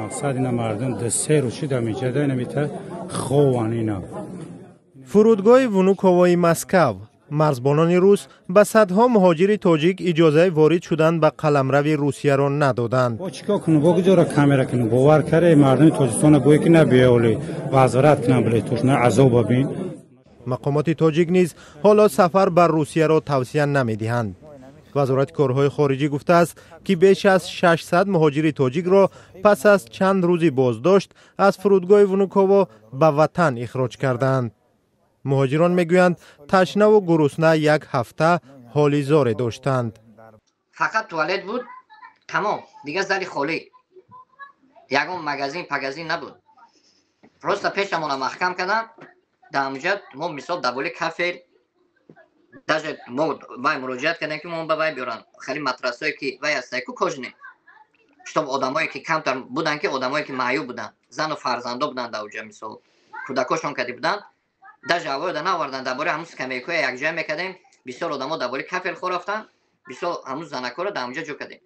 مقصد اینا مردم ده 3 روز شده میجده نمیته خوان اینا. فرودگاه ونوکووی مسکو مرزبانان روس به صدها مهاجر تاجیک اجازه وارد شدن به قلمرو روسیه را ندادند. با چیکار کنه بگذاره کامera کنه باور کنه مردم تاجیکستان گویی که نبیاولی وزارت کنه بله توش نه عذاب ببین. مقامات تاجیک نیز حالا سفر بر روسیه را توصیه نمی‌دهند. وزارت کارهای خارجی گفته است که بیش از 600 مهاجر تاجیک را پس از چند روزی بازداشت از فرودگاه ونوکوو به وطن اخراج کردند. مهاجران میگویند تشنه و گرسنه یک هفته حالی زار داشتند. فقط توالت بود تمام دیگه زلی خالی یگون مگزین نبود. راست پیشمون محکم کردن در اونجا ما مثال دبولی کافه даже ما وای مراجعت کردن که ما به وای بیارن خیلی مدرسه‌ای که وای هست کو کجنه شتاب آدمایی که کمتر بودن که آدمایی که معیوب بودن زن و فرزندا بودن در اونجا مثال کودکاشون کردی بودن در جواب ناوردن درباره همون کمیکو یک جای میکردیم بسیار آدما درباره کافر خورفتن بسیار همون زنکا رو در اونجا جو کردیم.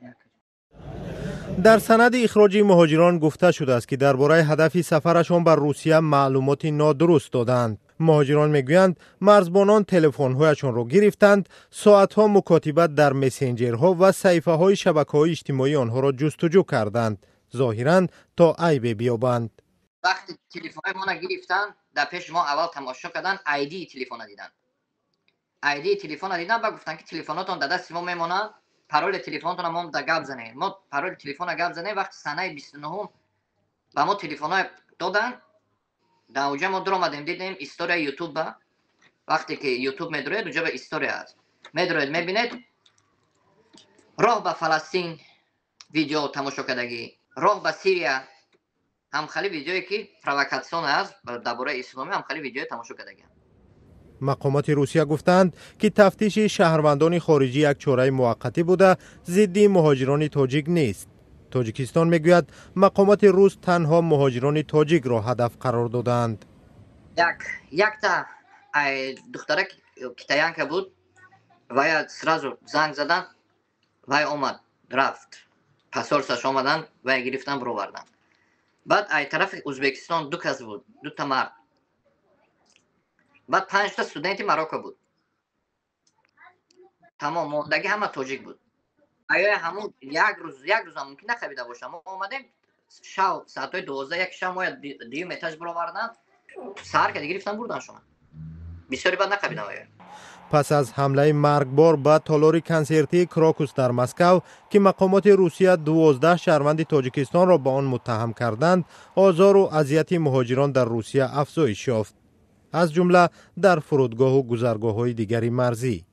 در سند اخراج مهاجران گفته شده است که درباره هدف سفرشان بر روسیه معلومات نادرست دادند. مهاجران میگویند مرزبانان تلفن‌هایشان را گرفتند، ساعت‌ها مکاتبت در مسنجرها و صفحه‌های شبکه‌های اجتماعی آنها را جستجو کردند، ظاهراً تا عیب بیابند. وقتی تلفن ما را گرفتن در پیش ما اول تماشا کردن آیدی تلفن دیدن. آیدی تلفن دیدن و گفتن که تلفناتون در دست ما میمونه، پرول تلفنتون ما در گپ زنید. ما پرول تلفن گپ زنید وقتی سنه 29 با ما تلفن دادن. در اونجا ما در اومدیم دیدیم استوری یوتیوب با وقتی که یوتیوب میدروید اونجا به استوری هست میدروید میبینید راه به فلسطین ویدیو تماشا کردگی، راه به سوریه هم خیلی ویدیویی که پرووکاسیون است درباره اسلامی هم خیلی ویدیو تماشا کردگی. مقامات روسیه گفتند که تفتیش شهروندان خارجی یک چاره موقتی بوده، ضد مهاجران تاجیک نیست. تاجیکستان میگوید مقامات روس تنها مهاجران تاجیک را هدف قرار دادند. یک تا دختره کیتاینکا بود و سرازو زنگ زدن و اومد رفت پاسپورتش اومدن و گرفتن برو بردن. بعد ای طرف ازبکستان دو کس بود، دو تا مرد. بعد 5 تا استودنت مراکو بود. تمام موندگی همه تاجیک بود. آیا همون یک روز هم ممکن نخوابیده باشم. ما اومدیم شب ساعت 12 یک شب ما دیو متاج برو بردن سر که گرفتن بردن شما. بسیاری بعد نخوابیدم. پس از حمله مرگبار به تالار کنسرتی کراکوس در مسکو که مقامات روسیه 12 شهروند تاجیکستان را به آن متهم کردند، آزار و اذیت مهاجران در روسیه افزایش یافت، از جمله در فرودگاه و گذرگاه‌های دیگری مرزی.